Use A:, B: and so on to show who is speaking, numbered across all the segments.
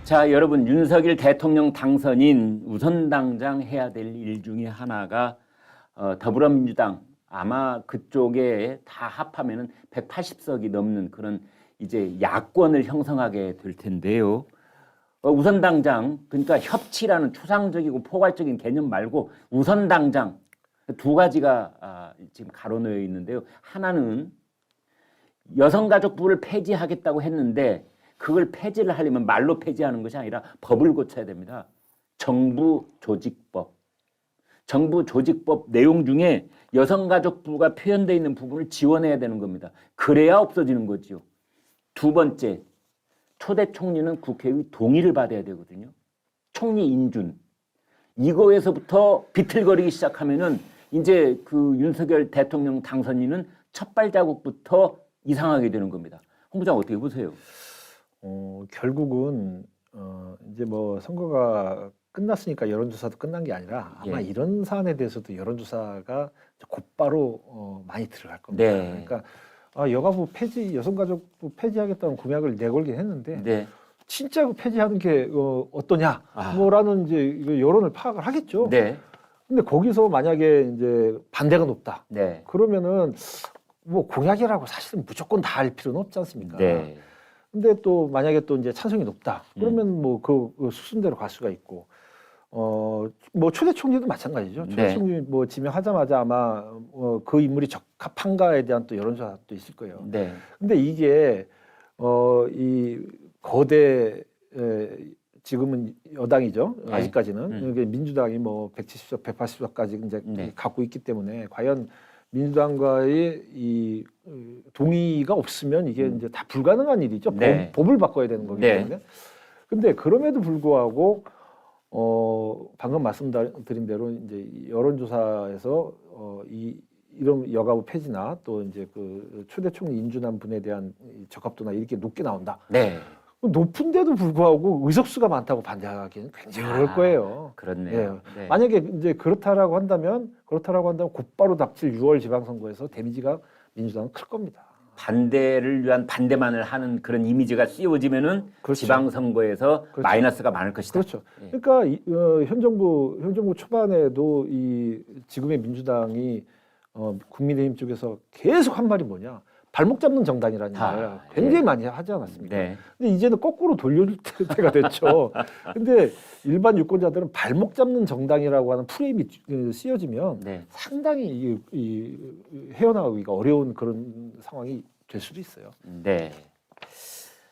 A: 자, 여러분, 윤석열 대통령 당선인 우선당장 해야 될 일 중에 하나가 더불어민주당 아마 그쪽에 다 합하면은 180석이 넘는 그런 이제 야권을 형성하게 될 텐데요. 우선당장, 그러니까 협치라는 추상적이고 포괄적인 개념 말고 우선당장 두 가지가 지금 가로놓여 있는데요. 하나는 여성가족부를 폐지하겠다고 했는데 그걸 폐지를 하려면 말로 폐지하는 것이 아니라 법을 고쳐야 됩니다. 정부조직법. 정부조직법 내용 중에 여성가족부가 표현되어 있는 부분을 지원해야 되는 겁니다. 그래야 없어지는 거지요. 두 번째, 초대 총리는 국회의 동의를 받아야 되거든요. 총리 인준. 이거에서부터 비틀거리기 시작하면은 이제 그 윤석열 대통령 당선인은 첫 발자국부터 이상하게 되는 겁니다. 홍 부장 어떻게 보세요?
B: 결국은 이제 뭐 선거가 끝났으니까 여론조사도 끝난 게 아니라 아마
A: 예.
B: 이런 사안에 대해서도 여론조사가 곧바로 많이 들어갈 겁니다.
A: 네.
B: 그러니까 여가부 폐지, 여성가족부 폐지하겠다는 공약을 내걸긴 했는데
A: 네.
B: 진짜 그 폐지하는 게 어떠냐,
A: 아.
B: 뭐라는 이제 여론을 파악을 하겠죠.
A: 네.
B: 근데 거기서 만약에 이제 반대가 높다,
A: 네.
B: 그러면은 뭐 공약이라고 사실은 무조건 다 할 필요는 없지 않습니까?
A: 네.
B: 근데 또 만약에 또 이제 찬성이 높다, 그러면 뭐 그 수순대로 갈 수가 있고, 뭐 초대 총리도 마찬가지죠. 초대
A: 네.
B: 총리 뭐 지명하자마자 아마 그 인물이 적합한가에 대한 또 여론조사도 있을 거예요.
A: 네.
B: 근데 이게 이 거대 지금은 여당이죠.
A: 네.
B: 아직까지는 이게 민주당이 뭐 170석, 180석까지 이제
A: 네.
B: 갖고 있기 때문에 과연 민주당과의 이 동의가 없으면 이게 이제 다 불가능한 일이죠.
A: 네.
B: 법을 바꿔야 되는 거기
A: 네.
B: 때문에. 근데 그럼에도 불구하고 방금 말씀드린 대로 이제 여론조사에서 이런 여가부 폐지나 또 이제 그 초대 총리 인준한 분에 대한 적합도나 이렇게 높게 나온다.
A: 네.
B: 높은데도 불구하고 의석수가 많다고 반대하기는 굉장히 어려울 거예요.
A: 그렇네요. 네.
B: 만약에 이제 그렇다라고 한다면 곧바로 닥칠 6월 지방선거에서 데미지가 민주당은 클 겁니다.
A: 반대를 위한 반대만을 하는 그런 이미지가 씌워지면은
B: 그렇죠.
A: 지방선거에서
B: 그렇죠.
A: 마이너스가 많을 것이다.
B: 그렇죠.
A: 예.
B: 그러니까 현 정부 초반에도 이 지금의 민주당이 국민의힘 쪽에서 계속 한 말이 뭐냐, 발목 잡는 정당이라는 말을 굉장히
A: 예.
B: 많이 하지 않았습니까?
A: 네.
B: 근데 이제는 거꾸로 돌려줄 때가 됐죠. 근데 일반 유권자들은 발목 잡는 정당이라고 하는 프레임이 씌워지면
A: 네.
B: 상당히 이 헤어나가기가 어려운 그런 상황이 될 수도 있어요.
A: 네.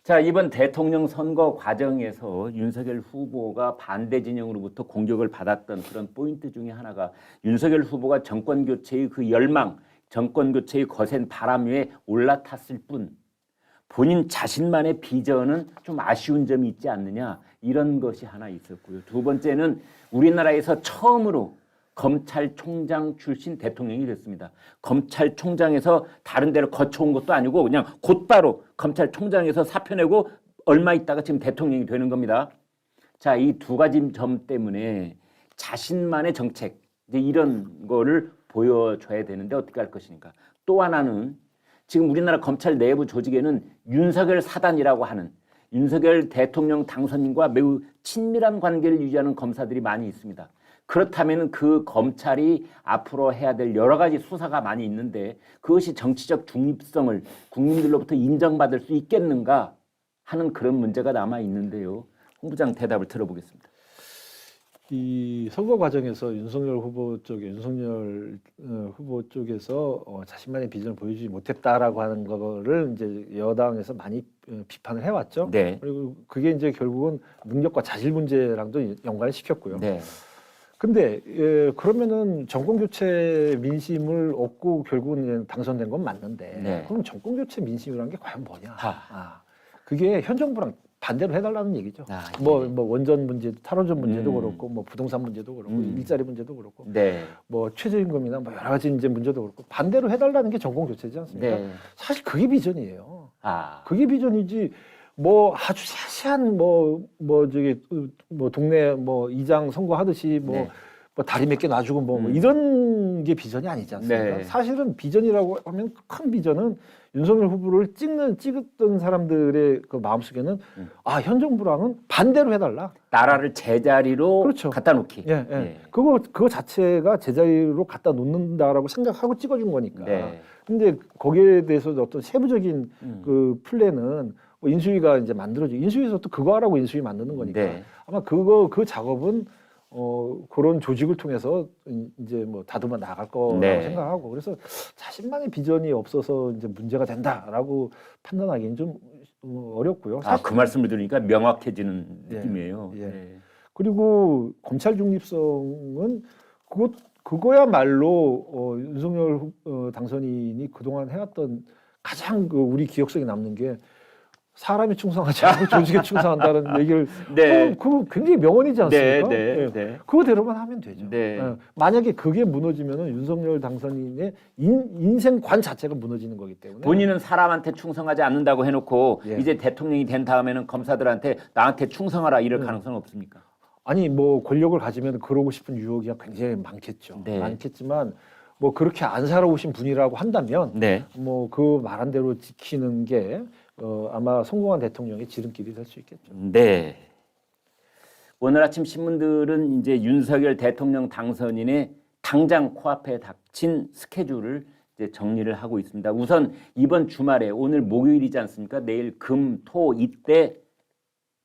A: 자, 이번 대통령 선거 과정에서 윤석열 후보가 반대 진영으로부터 공격을 받았던 그런 포인트 중에 하나가 윤석열 후보가 정권 교체의 그 열망, 정권 교체의 거센 바람 위에 올라탔을 뿐 본인 자신만의 비전은 좀 아쉬운 점이 있지 않느냐, 이런 것이 하나 있었고요. 두 번째는 우리나라에서 처음으로 검찰총장 출신 대통령이 됐습니다. 검찰총장에서 다른 데로 거쳐온 것도 아니고 그냥 곧바로 검찰총장에서 사표 내고 얼마 있다가 지금 대통령이 되는 겁니다. 자, 이 두 가지 점 때문에 자신만의 정책, 이제 이런 거를 보여줘야 되는데 어떻게 할 것이니까. 또 하나는 지금 우리나라 검찰 내부 조직에는 윤석열 사단이라고 하는 윤석열 대통령 당선인과 매우 친밀한 관계를 유지하는 검사들이 많이 있습니다. 그렇다면 그 검찰이 앞으로 해야 될 여러 가지 수사가 많이 있는데 그것이 정치적 중립성을 국민들로부터 인정받을 수 있겠는가 하는 그런 문제가 남아 있는데요. 홍 부장 대답을 들어보겠습니다.
B: 이 선거 과정에서 윤석열 후보 쪽에서 자신만의 비전을 보여주지 못했다라고 하는 거를 이제 여당에서 많이 비판을 해왔죠.
A: 네.
B: 그리고 그게 이제 결국은 능력과 자질 문제랑도 연관을 시켰고요.
A: 네.
B: 근데 그러면은 정권 교체 민심을 얻고 결국은 당선된 건 맞는데,
A: 네.
B: 그럼 정권 교체 민심이라는 게 과연 뭐냐?
A: 하.
B: 그게 현 정부랑 반대로 해달라는 얘기죠.
A: 예.
B: 뭐 원전 문제, 탈원전 문제도 그렇고, 뭐 부동산 문제도 그렇고, 일자리 문제도 그렇고,
A: 네.
B: 뭐 최저임금이나 뭐 여러 가지 이제 문제도 그렇고 반대로 해달라는 게 정권 교체지 않습니까?
A: 네.
B: 사실 그게 비전이에요.
A: 아.
B: 그게 비전이지. 뭐 아주 세세한 뭐 동네 뭐 이장 선거하듯이 뭐
A: 네.
B: 뭐 다리 몇 개 놔주고 뭐 이런 게 비전이 아니지 않습니까?
A: 네.
B: 사실은 비전이라고 하면 큰 비전은 윤석열 후보를 찍었던 사람들의 그 마음속에는 아, 현 정부랑은 반대로 해달라.
A: 나라를 제자리로
B: 그렇죠.
A: 갖다 놓기.
B: 예, 예.
A: 예.
B: 그거 자체가 제자리로 갖다 놓는다라고 생각하고 찍어준 거니까.
A: 네.
B: 근데 거기에 대해서 어떤 세부적인 그 플랜은 뭐 인수위가 이제 만들어지고 인수위에서 또 그거 하라고 인수위 만드는 거니까
A: 네.
B: 아마 그 작업은 그런 조직을 통해서 이제 뭐 다듬어 나갈 거라고
A: 네.
B: 생각하고 그래서 자신만의 비전이 없어서 이제 문제가 된다라고 판단하기는 좀 어렵고요.
A: 아, 그 말씀을 들으니까 명확해지는
B: 예.
A: 느낌이에요.
B: 예.
A: 예.
B: 그리고 검찰 중립성은 그거야말로 윤석열 당선인이 그동안 해왔던 가장 그 우리 기억 속에 남는 게 사람이 충성하지 않고 조직에 충성한다는 얘기를
A: 네.
B: 그거 굉장히 명언이지 않습니까?
A: 네, 네,
B: 예.
A: 네.
B: 그거대로만 하면 되죠.
A: 네.
B: 예. 만약에 그게 무너지면은 윤석열 당선인의 인생관 자체가 무너지는 거기 때문에
A: 본인은 사람한테 충성하지 않는다고 해놓고
B: 예.
A: 이제 대통령이 된 다음에는 검사들한테 나한테 충성하라 이럴 가능성은 없습니까?
B: 아니 뭐 권력을 가지면 그러고 싶은 유혹이 굉장히 많겠죠.
A: 네.
B: 많겠지만 뭐 그렇게 안 살아오신 분이라고 한다면
A: 네.
B: 뭐 그 말한 대로 지키는 게 아마 성공한 대통령의 지름길이 될 수 있겠죠.
A: 네. 오늘 아침 신문들은 이제 윤석열 대통령 당선인의 당장 코앞에 닥친 스케줄을 이제 정리를 하고 있습니다. 우선 이번 주말에 오늘 목요일이지 않습니까? 내일 금, 토 이때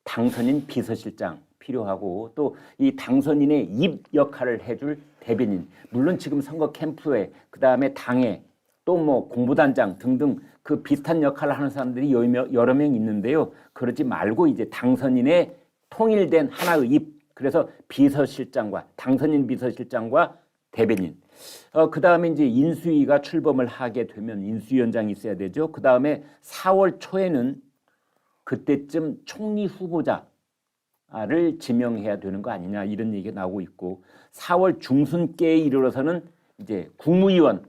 A: 당선인 비서실장 필요하고 또 이 당선인의 입 역할을 해줄 대변인, 물론 지금 선거 캠프에 그다음에 당에 또 뭐 공보단장 등등 그 비슷한 역할을 하는 사람들이 여러 명 있는데요. 그러지 말고 이제 당선인의 통일된 하나의 입, 그래서 비서실장과 당선인 비서실장과 대변인. 그다음에 이제 인수위가 출범을 하게 되면 인수위원장이 있어야 되죠. 그다음에 4월 초에는 그때쯤 총리 후보자를 지명해야 되는 거 아니냐 이런 얘기가 나오고 있고 4월 중순께에 이르러서는 이제 국무위원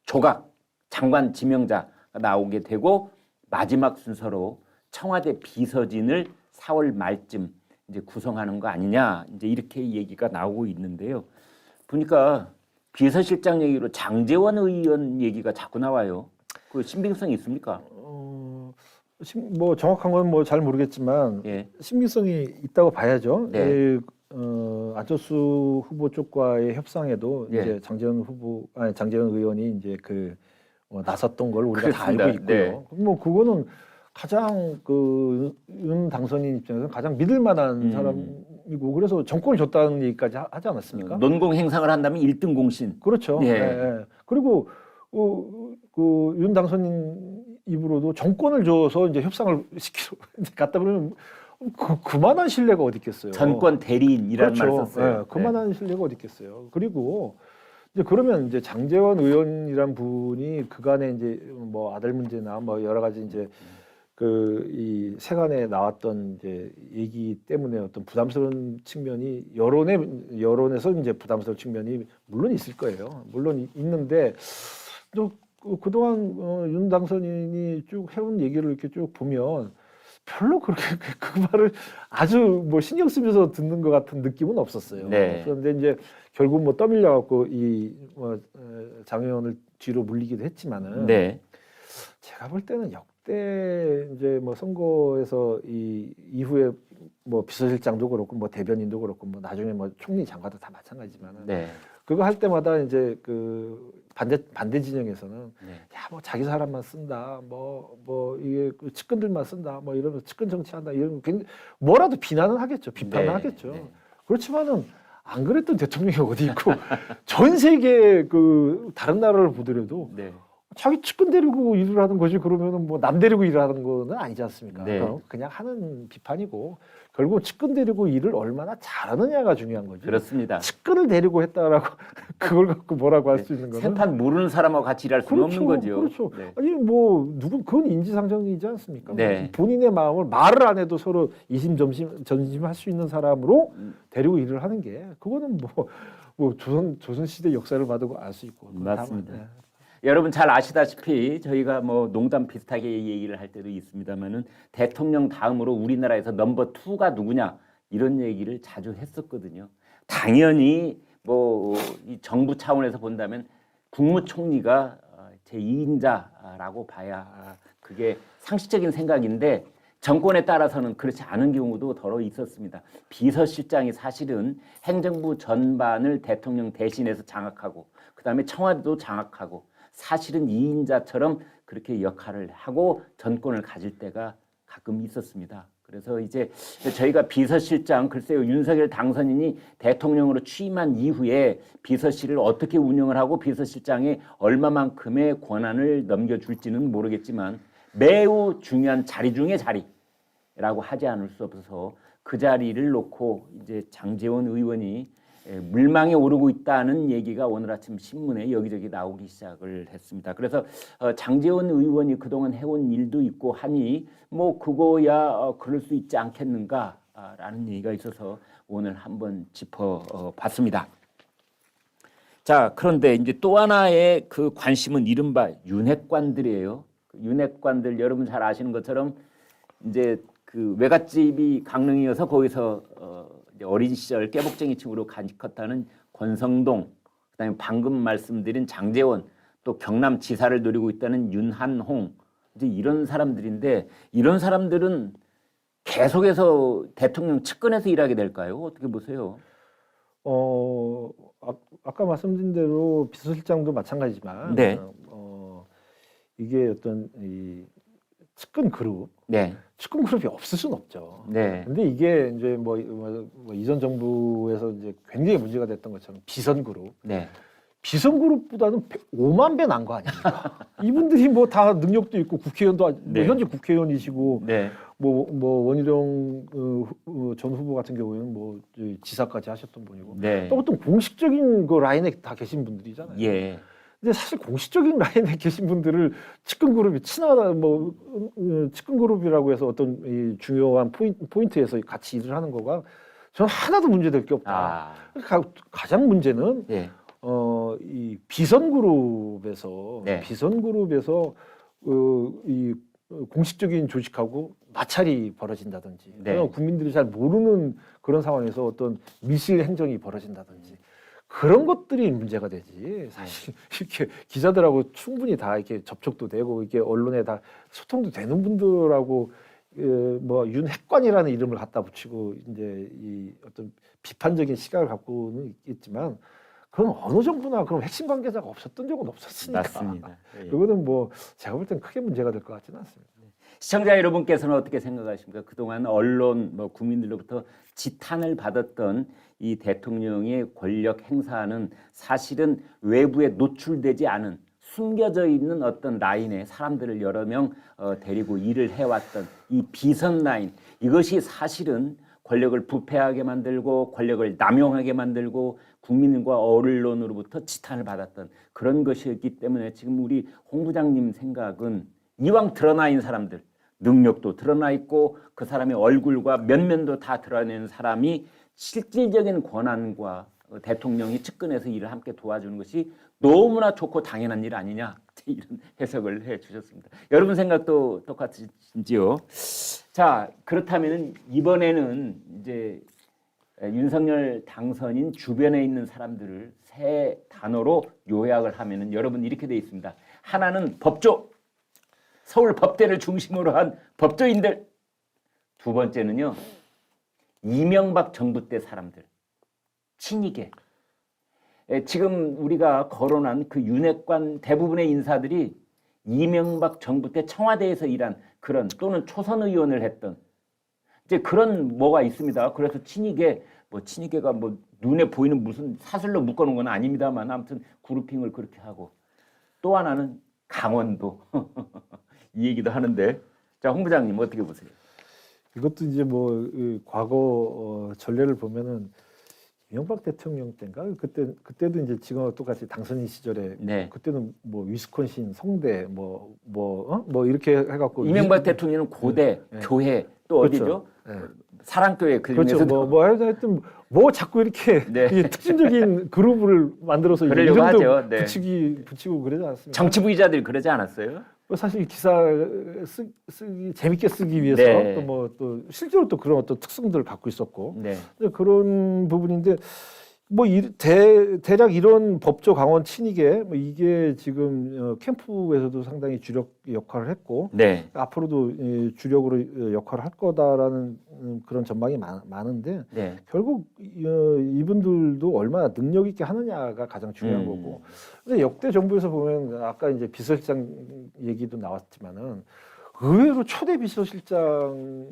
A: 조각 장관 지명자가 나오게 되고 마지막 순서로 청와대 비서진을 4월 말쯤 이제 구성하는 거 아니냐 이제 이렇게 얘기가 나오고 있는데요. 보니까 비서실장 얘기로 장제원 의원 얘기가 자꾸 나와요. 그 신빙성이 있습니까?
B: 뭐 정확한 건 뭐 잘 모르겠지만
A: 예.
B: 신빙성이 있다고 봐야죠.
A: 네.
B: 안철수 후보 쪽과의 협상에도
A: 예.
B: 이제 장제원 의원이 이제 나섰던 걸 우리가 다
A: 그렇습니다.
B: 알고 있고요. 뭐 그거는 가장 윤 당선인 입장에서는 가장 믿을 만한 사람이고 그래서 정권을 줬다는 얘기까지 하지 않았습니까?
A: 논공 행상을 한다면 1등 공신.
B: 그렇죠.
A: 예.
B: 예, 예. 그리고 윤 당선인 입으로도 정권을 줘서 이제 협상을 시키러 갔다 그러면 그만한 신뢰가 어디 있겠어요.
A: 전권 대리인이라는
B: 그렇죠.
A: 말 썼어요.
B: 예, 그만한 신뢰가 어디 있겠어요. 그리고 이제 그러면 이제 장제원 의원이란 분이 그간에 이제 뭐 아들 문제나 뭐 여러 가지 이제 이 세간에 나왔던 이제 얘기 때문에 어떤 부담스러운 측면이 여론에서 이제 부담스러운 측면이 물론 있을 거예요. 물론 있는데 또 그동안 윤 당선인이 쭉 해온 얘기를 이렇게 쭉 보면 별로 그렇게 그 말을 아주 뭐 신경 쓰면서 듣는 것 같은 느낌은 없었어요.
A: 네.
B: 그런데 이제 결국 뭐 떠밀려 갖고 장 의원을 뒤로 물리기도 했지만은
A: 네.
B: 제가 볼 때는 역대 이제 뭐 선거에서 이후에 뭐 비서실장도 그렇고 뭐 대변인도 그렇고 뭐 나중에 뭐 총리 장관도 다 마찬가지지만은
A: 네.
B: 그거 할 때마다 이제 반대 진영에서는
A: 네.
B: 야 뭐 자기 사람만 쓴다 뭐 이게 측근들만 쓴다 뭐 이러면서 측근 정치한다 이런 거 뭐라도 비난은 하겠죠. 비판은
A: 네.
B: 하겠죠.
A: 네.
B: 그렇지만은 안 그랬던 대통령이 어디 있고 전 세계 다른 나라를 보더라도
A: 네.
B: 자기 측근 데리고 일을 하는 거지 그러면은 뭐 남 데리고 일을 하는 거는 아니지 않습니까?
A: 네.
B: 그냥 하는 비판이고 결국 측근 데리고 일을 얼마나 잘하느냐가 중요한 거죠.
A: 그렇습니다.
B: 측근을 데리고 했다라고 그걸 갖고 뭐라고 할 수 있는 거는
A: 생판 모르는 사람하고 같이 일할 수는 없는 거죠.
B: 그렇죠.
A: 네.
B: 아니 뭐 그건 인지상정이지 않습니까?
A: 네.
B: 본인의 마음을 말을 안 해도 서로 이심전심할 수 있는 사람으로 데리고 일을 하는 게 그거는 뭐 조선 시대 역사를 봐도 알 수 있고
A: 맞습니다.
B: 네.
A: 여러분 잘 아시다시피 저희가 뭐 농담 비슷하게 얘기를 할 때도 있습니다만은 대통령 다음으로 우리나라에서 넘버 2가 누구냐 이런 얘기를 자주 했었거든요. 당연히 뭐 이 정부 차원에서 본다면 국무총리가 제2인자라고 봐야 그게 상식적인 생각인데 정권에 따라서는 그렇지 않은 경우도 더러 있었습니다. 비서실장이 사실은 행정부 전반을 대통령 대신해서 장악하고 그다음에 청와대도 장악하고 사실은 2인자처럼 그렇게 역할을 하고 전권을 가질 때가 가끔 있었습니다. 그래서 이제 저희가 비서실장 글쎄요 윤석열 당선인이 대통령으로 취임한 이후에 비서실을 어떻게 운영을 하고 비서실장에 얼마만큼의 권한을 넘겨줄지는 모르겠지만 매우 중요한 자리 중의 자리라고 하지 않을 수 없어서 그 자리를 놓고 이제 장제원 의원이 물망에 오르고 있다는 얘기가 오늘 아침 신문에 여기저기 나오기 시작을 했습니다. 그래서 장제원 의원이 그동안 해온 일도 있고 하니 뭐 그거야 그럴 수 있지 않겠는가라는 얘기가 있어서 오늘 한번 짚어봤습니다. 자, 그런데 이제 또 하나의 그 관심은 이른바 윤핵관들이에요. 윤핵관들 여러분 잘 아시는 것처럼 이제 그 외갓집이 강릉이어서 거기서 어린 시절 깨복쟁이층으로 간직했다는 권성동, 그다음에 방금 말씀드린 장제원, 또 경남지사를 노리고 있다는 윤한홍, 이제 이런 사람들인데 이런 사람들은 계속해서 대통령 측근에서 일하게 될까요? 어떻게 보세요?
B: 아까 말씀드린 대로 비서실장도 마찬가지지만
A: 네.
B: 이게 어떤 이 측근 그룹,
A: 네.
B: 측근 그룹이 없을 수는 없죠.
A: 네.
B: 근데 이게 이제 뭐 이전 정부에서 이제 굉장히 문제가 됐던 것처럼 비선 그룹,
A: 네.
B: 비선 그룹보다는 5만 배 난 거 아닙니까? 이분들이 뭐 다 능력도 있고 국회의원도
A: 네.
B: 뭐 현재 국회의원이시고
A: 네.
B: 뭐 원희룡 전 후보 같은 경우에는 뭐 지사까지 하셨던 분이고
A: 네.
B: 또 어떤 공식적인 그 라인에 다 계신 분들이잖아요.
A: 예.
B: 근데 사실 공식적인 라인에 계신 분들을 측근 그룹이 친하다 뭐 측근 그룹이라고 해서 어떤 이 중요한 포인트에서 같이 일을 하는 거가 저는 하나도 문제될 게 없다. 가장 문제는
A: 예.
B: 이 비선 그룹에서
A: 네.
B: 이 공식적인 조직하고 마찰이 벌어진다든지
A: 네.
B: 국민들이 잘 모르는 그런 상황에서 어떤 미실 행정이 벌어진다든지 그런 것들이 문제가 되지. 사실 이렇게 기자들하고 충분히 다 이렇게 접촉도 되고 이렇게 언론에 다 소통도 되는 분들하고 뭐 윤핵관이라는 이름을 갖다 붙이고 이제 이 어떤 비판적인 시각을 갖고는 있겠지만 그건 어느 정부나 그런 핵심 관계자가 없었던 적은 없었으니까.
A: 맞습니다. 예.
B: 이거는 뭐 제가 볼 땐 크게 문제가 될 것 같지는 않습니다.
A: 시청자 여러분께서는 어떻게 생각하십니까? 그동안 언론, 뭐 국민들로부터 지탄을 받았던 이 대통령의 권력 행사는 사실은 외부에 노출되지 않은 숨겨져 있는 어떤 라인에 사람들을 여러 명 데리고 일을 해왔던 이 비선 라인, 이것이 사실은 권력을 부패하게 만들고 권력을 남용하게 만들고 국민과 언론으로부터 지탄을 받았던 그런 것이었기 때문에 지금 우리 홍 부장님 생각은 이왕 드러나 있는 사람들, 능력도 드러나 있고 그 사람의 얼굴과 면면도 다 드러내는 사람이 실질적인 권한과 대통령이 측근에서 일을 함께 도와주는 것이 너무나 좋고 당연한 일 아니냐, 이런 해석을 해 주셨습니다. 여러분 생각도 똑같으신지요? 자, 그렇다면 이번에는 이제 윤석열 당선인 주변에 있는 사람들을 세 단어로 요약을 하면은 여러분 이렇게 돼 있습니다. 하나는 법조, 서울 법대를 중심으로 한 법조인들. 두 번째는요, 이명박 정부 때 사람들, 친이계. 지금 우리가 거론한 그 윤핵관 대부분의 인사들이 이명박 정부 때 청와대에서 일한 그런 또는 초선 의원을 했던 이제 그런 뭐가 있습니다. 그래서 친이계, 뭐 친이계가 뭐 눈에 보이는 무슨 사슬로 묶어놓은 건 아닙니다만 아무튼 그룹핑을 그렇게 하고 또 하나는 강원도 이 얘기도 하는데 자, 홍 부장님 어떻게 보세요?
B: 이것도 이제 뭐 과거 전례를 보면은 이명박 대통령 때인가 그때도 이제 지금과 똑같이 당선인 시절에
A: 네.
B: 그때는 뭐 위스콘신 성대 뭐 이렇게 해갖고
A: 이명박 대통령은 고대,
B: 네.
A: 교회 또
B: 그렇죠.
A: 어디죠?
B: 네.
A: 사랑교회 그
B: 그렇죠.
A: 중에서도
B: 하여튼 뭐 자꾸 이렇게
A: 네.
B: 이 특징적인 그룹을 만들어서
A: 그러려고
B: 이름도
A: 하죠. 네.
B: 붙이고 그러지 않았습니까?
A: 정치부의자들이 그러지 않았어요?
B: 사실 기사 쓰기 재밌게 쓰기 위해서
A: 네.
B: 또 실제로 또 그런 어떤 특성들을 갖고 있었고
A: 네.
B: 그런 부분인데 뭐 대략 이런 법조 강원 친이계 뭐 이게 지금 캠프에서도 상당히 주력 역할을 했고
A: 네.
B: 앞으로도 주력으로 역할을 할 거다라는 그런 전망이 많은데
A: 네.
B: 결국 이분들도 얼마나 능력 있게 하느냐가 가장 중요한 거고. 근데 역대 정부에서 보면 아까 이제 비서실장 얘기도 나왔지만은 의외로 초대 비서실장을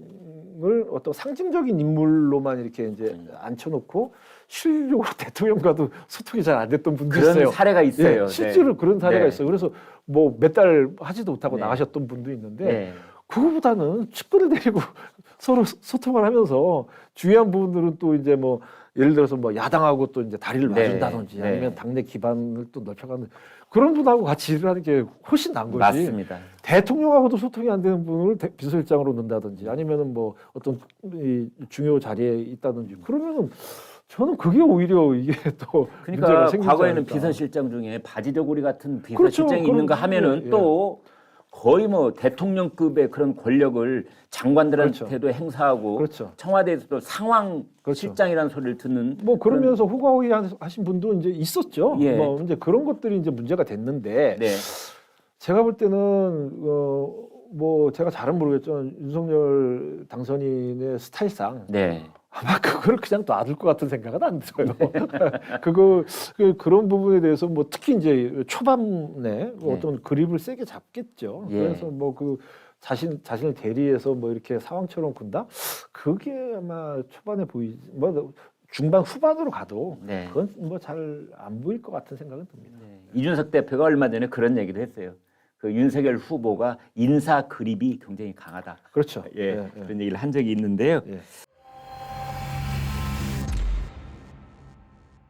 B: 어떤 상징적인 인물로만 이렇게 이제 앉혀놓고 실질적으로 대통령과도 소통이 잘 안 됐던 분도
A: 그런
B: 있어요.
A: 사례가 있어요.
B: 예, 실제로
A: 네.
B: 그런 사례가
A: 네.
B: 있어요. 그래서 뭐 몇 달 하지도 못하고
A: 네.
B: 나가셨던 분도 있는데
A: 네.
B: 그거보다는 측근을 데리고 서로 소통을 하면서 중요한 부분들은 또 이제 뭐 예를 들어서 뭐 야당하고 또 이제 다리를
A: 네.
B: 놔준다든지
A: 네.
B: 아니면 당내 기반을 또 넓혀가는 그런 분하고 같이 일을 하는 게 훨씬 나은 거지.
A: 맞습니다.
B: 대통령하고도 소통이 안 되는 분을 비서실장으로 넣는다든지 아니면은 뭐 어떤 이 중요 자리에 있다든지 그러면은 저는 그게 오히려 이게 또
A: 그러니까
B: 문제가 생기지
A: 과거에는
B: 않을까.
A: 비서실장 중에 바지저고리 같은
B: 그렇죠.
A: 비서실장이
B: 그런
A: 있는가 하면은
B: 예.
A: 또 거의 뭐 대통령급의 그런 권력을 장관들한테도 행사하고
B: 그렇죠.
A: 청와대에서도 상황
B: 그렇죠.
A: 실장이라는 소리를 듣는
B: 뭐 그러면서 호가호위 하신 분도 이제 있었죠.
A: 예.
B: 뭐 이제 그런 것들이 이제 문제가 됐는데
A: 네.
B: 제가 볼 때는 뭐 제가 잘은 모르겠지만 윤석열 당선인의 스타일상
A: 네.
B: 아마 그걸 그냥 놔둘 것 같은 생각은 안 들어요. 그런 부분에 대해서 뭐 특히 이제 초반에 어떤 그립을 세게 잡겠죠.
A: 예.
B: 그래서 뭐 그 자신을 대리해서 뭐 이렇게 상황처럼 군다. 그게 아마 초반에 뭐 중반 후반으로 가도
A: 네.
B: 그건 뭐 잘 안 보일 것 같은 생각은 듭니다.
A: 네. 이준석 대표가 얼마 전에 그런 얘기를 했어요. 그 윤석열 후보가 인사 그립이 굉장히 강하다.
B: 그렇죠.
A: 예, 그런 얘기를 한 적이 있는데요.
B: 예.